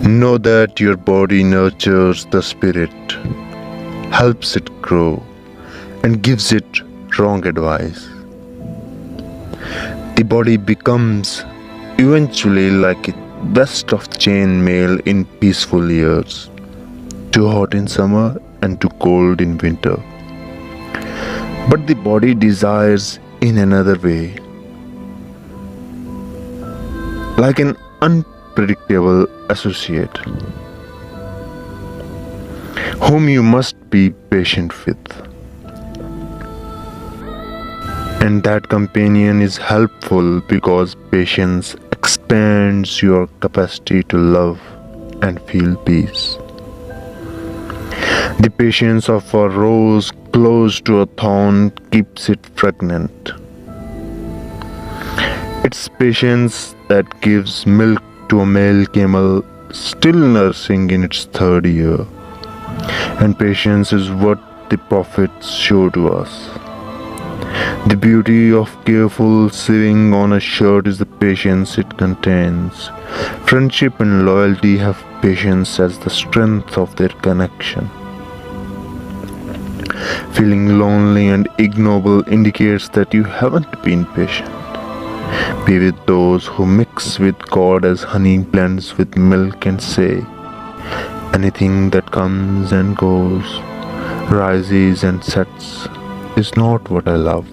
Know that your body nurtures the spirit, helps it grow, and gives it wrong advice. The body becomes eventually like a best of chain mail in peaceful years, too hot in summer and too cold in winter. But the body desires in another way, like an unpredictable associate, whom you must be patient with. And that companion is helpful because patience expands your capacity to love and feel peace. The patience of a rose close to a thorn keeps it fragrant. It's patience that gives milk to a male camel still nursing in its third year. And patience is what the prophets show to us. The beauty of careful sewing on a shirt is the patience it contains. Friendship and loyalty have patience as the strength of their connection. Feeling lonely and ignoble indicates that you haven't been patient. Be with those who mix with God as honey blends with milk and say, anything that comes and goes, rises and sets, is not what I love.